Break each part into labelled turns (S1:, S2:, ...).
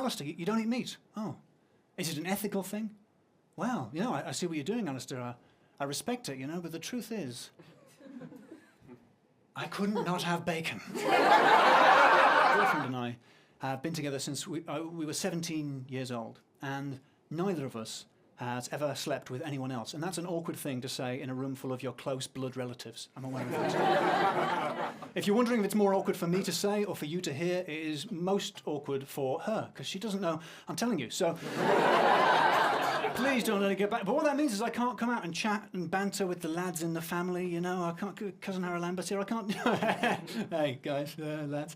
S1: Alasdair, you don't eat meat. Oh. Is it an ethical thing? Well, you know, I see what you're doing, Alasdair. I respect it, you know, but the truth is, I couldn't not have bacon. My girlfriend and I have been together since we were 17 years old, and neither of us has ever slept with anyone else. And that's an awkward thing to say in a room full of your close blood relatives. I'm aware of that. If you're wondering if it's more awkward for me to say or for you to hear, it is most awkward for her, because she doesn't know I'm telling you. So please don't let it get back. But what that means is I can't come out and chat and banter with the lads in the family, you know. I can't, cousin Lambert here, I can't. Hey, guys, lads.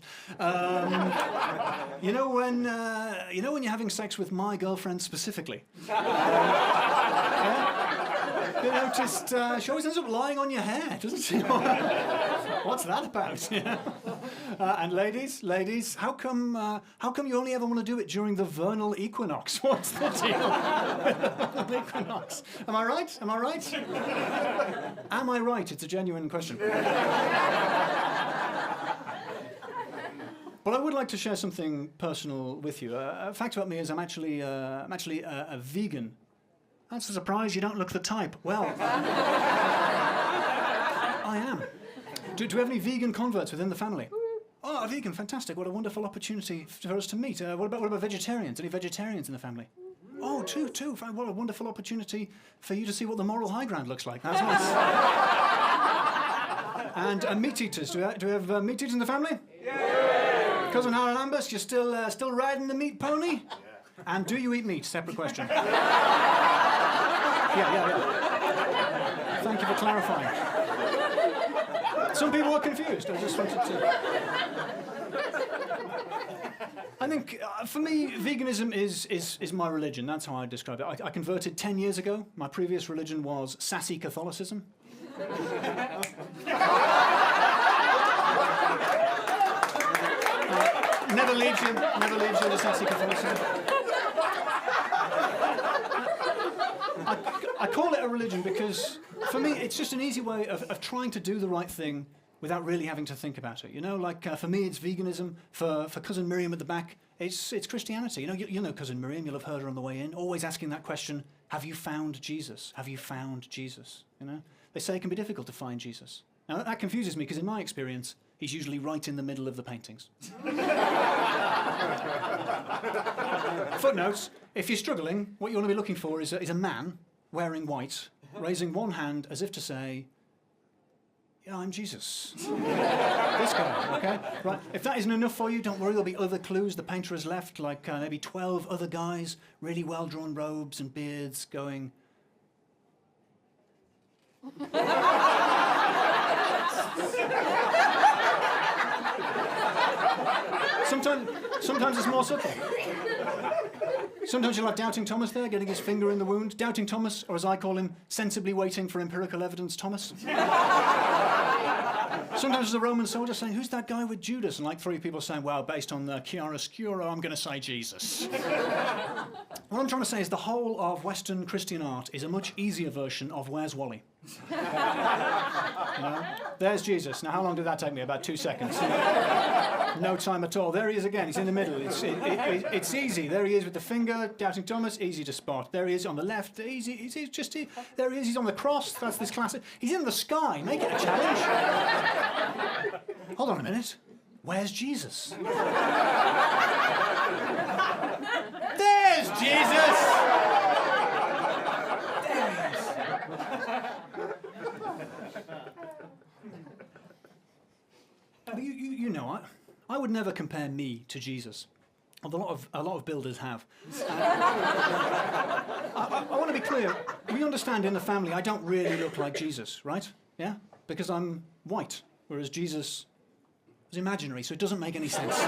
S1: You know when you're having sex with my girlfriend specifically? Yeah? You know, just she always ends up lying on your hair, doesn't she? What's that about? Yeah. And ladies, how come you only ever want to do it during the vernal equinox? What's the deal with the vernal equinox? Am I right? Am I right? Am I right? It's a genuine question. But I would like to share something personal with you. A fact about me is I'm actually a vegan. That's a surprise. You don't look the type. Well, I am. Do we have any vegan converts within the family? Oh, a vegan, fantastic. What a wonderful opportunity for us to meet. What about vegetarians? Any vegetarians in the family? Oh, two. What a wonderful opportunity for you to see what the moral high ground looks like. That's nice. And meat eaters. Do we have meat eaters in the family? Yeah. Cousin Harold Ambus, you're still riding the meat pony? Yeah. And do you eat meat? Separate question. Yeah. Thank you for clarifying. Some people were confused. I just wanted to... I think, for me, veganism is my religion. That's how I describe it. I converted 10 years ago. My previous religion was Sassy Catholicism. Never leaves you, the Sassy Catholicism. I call it a religion because, for me, it's just an easy way of trying to do the right thing without really having to think about it. You know, like for me, it's veganism. For Cousin Miriam at the back, it's Christianity. You know, you know Cousin Miriam. You'll have heard her on the way in, always asking that question: Have you found Jesus? Have you found Jesus? You know, they say it can be difficult to find Jesus. Now that confuses me because, in my experience, he's usually right in the middle of the paintings. Footnotes: if you're struggling, what you want to be looking for is a man wearing white, raising one hand as if to say, yeah, I'm Jesus. This guy, okay? Right. If that isn't enough for you, don't worry, there'll be other clues the painter has left, like maybe 12 other guys, really well-drawn robes and beards, going... Sometimes it's more subtle. Sometimes you'll have Doubting Thomas there, getting his finger in the wound. Doubting Thomas, or as I call him, sensibly waiting for empirical evidence Thomas. Sometimes there's a Roman soldier saying, who's that guy with Judas? And like 3 people saying, well, based on the chiaroscuro, I'm going to say Jesus. What I'm trying to say is the whole of Western Christian art is a much easier version of Where's Wally? You know? There's Jesus. Now, how long did that take me? About 2 seconds. No time at all. There he is again. He's in the middle. It's easy. There he is with the finger. Doubting Thomas, easy to spot. There he is on the left. Easy. There he is. He's on the cross. That's this classic. He's in the sky. Make it a challenge. Hold on a minute. Where's Jesus? There's Jesus! There he is. But you know, I would never compare me to Jesus. Although a lot of builders have. I want to be clear. We understand in the family I don't really look like Jesus, right? Yeah? Because I'm white, whereas Jesus is imaginary, so it doesn't make any sense.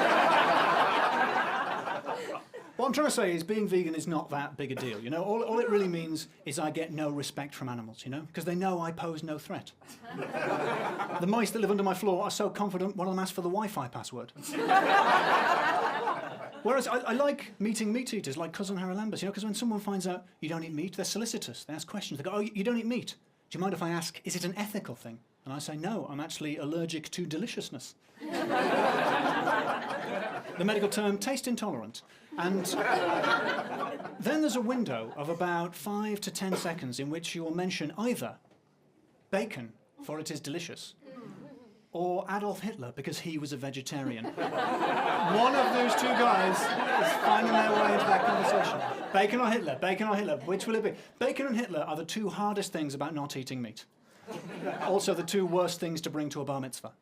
S1: What I'm trying to say is being vegan is not that big a deal, you know? All it really means is I get no respect from animals, you know? Because they know I pose no threat. The mice that live under my floor are so confident one of them asks for the Wi-Fi password. Whereas I like meeting meat eaters like Cousin Harold Lambert, you know, because when someone finds out you don't eat meat, they're solicitous. They ask questions. They go, oh, you don't eat meat. Do you mind if I ask, is it an ethical thing? And I say, no, I'm actually allergic to deliciousness. the medical term taste intolerant. And then there's a window of about 5 to 10 seconds in which you will mention either bacon, for it is delicious, or Adolf Hitler, because he was a vegetarian. One of those two guys is finding their way into that conversation. Bacon or Hitler? Bacon or Hitler? Which will it be? Bacon and Hitler are the two hardest things about not eating meat. Also the two worst things to bring to a bar mitzvah.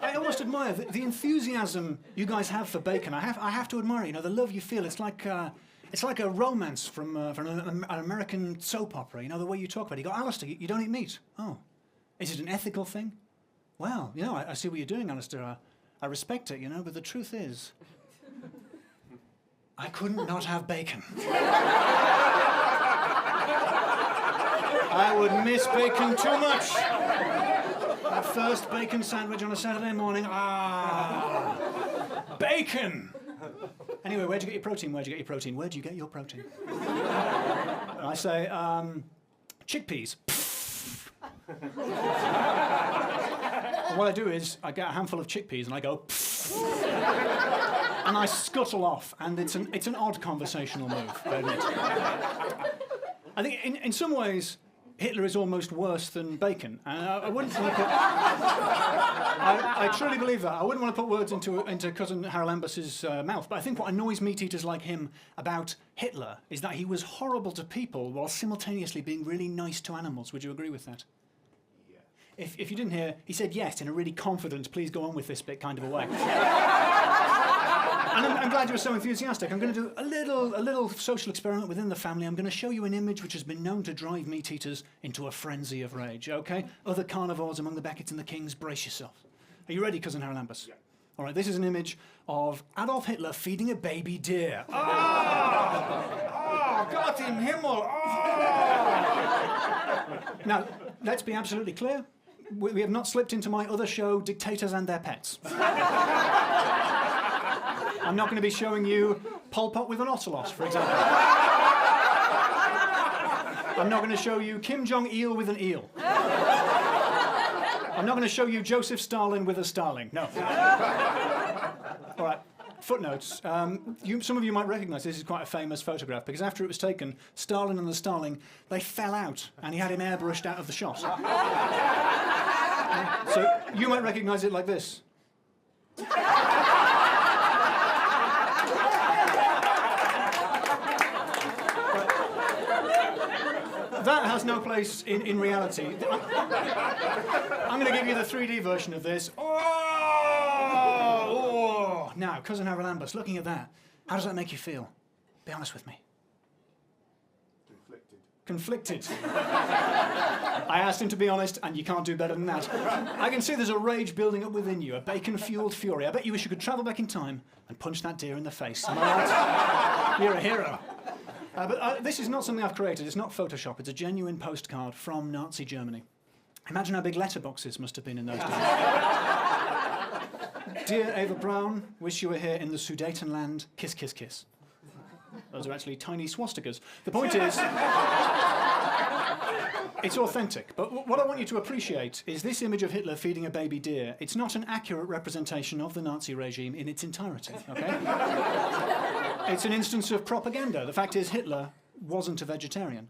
S1: I almost admire the enthusiasm you guys have for bacon. I have to admire it. You know, the love you feel. It's like a romance from an American soap opera. You know, the way you talk about it. You go, Alasdair, you don't eat meat. Oh, is it an ethical thing? Well, you know, I see what you're doing, Alasdair. I respect it, you know, but the truth is, I couldn't not have bacon. I would miss bacon too much. That first bacon sandwich on a Saturday morning. Ah, bacon! Anyway, where'd you get your protein? Where'd you get your protein? Where'd you get your protein? And I say, chickpeas. And what I do is, I get a handful of chickpeas and I go, and I scuttle off, and it's an odd conversational move, I admit. I think in some ways, Hitler is almost worse than bacon. And I wouldn't want to put... I truly believe that. I wouldn't want to put words into Cousin Harold Ambus's mouth, but I think what annoys meat-eaters like him about Hitler is that he was horrible to people while simultaneoly being really nice to animals. Would you agree with that?
S2: Yeah.
S1: If you didn't hear, he said yes in a really confident, please go on with this bit kind of a way. And I'm glad you were so enthusiastic. I'm going to do a little social experiment within the family. I'm going to show you an image which has been known to drive meat-eaters into a frenzy of rage, OK? Other carnivores among the Becketts and the Kings, brace yourself. Are you ready, Cousin Harold Ambus?
S2: Yeah.
S1: All right, this is an image of Adolf Hitler feeding a baby deer. Ah! Oh, Gott im Himmel! Oh! Now, let's be absolutely clear. We have not slipped into my other show, Dictators and Their Pets. I'm not going to be showing you Pol Pot with an ocelot, for example. I'm not going to show you Kim Jong-il with an eel. I'm not going to show you Joseph Stalin with a starling. No. All right. Footnotes. Some of you might recognise this is quite a famous photograph because after it was taken, Stalin and the starling, they fell out and he had him airbrushed out of the shot. So you might recognise it like this. That has no place in reality. I'm going to give you the 3D version of this. Oh! Now, Cousin Harold Ambus, looking at that, how does that make you feel? Be honest with me. Conflicted. I asked him to be honest, and you can't do better than that. I can see there's a rage building up within you, a bacon-fueled fury. I bet you wish you could travel back in time and punch that deer in the face. Am I right? You're a hero. But this is not something I've created. It's not Photoshop. It's a genuine postcard from Nazi Germany. Imagine how big letterboxes must have been in those days. Dear Ava Brown, wish you were here in the Sudetenland. Kiss, kiss, kiss. Those are actually tiny swastikas. The point is, it's authentic. But what I want you to appreciate is this image of Hitler feeding a baby deer. It's not an accurate representation of the Nazi regime in its entirety, okay? It's an instance of propaganda. The fact is, Hitler wasn't a vegetarian.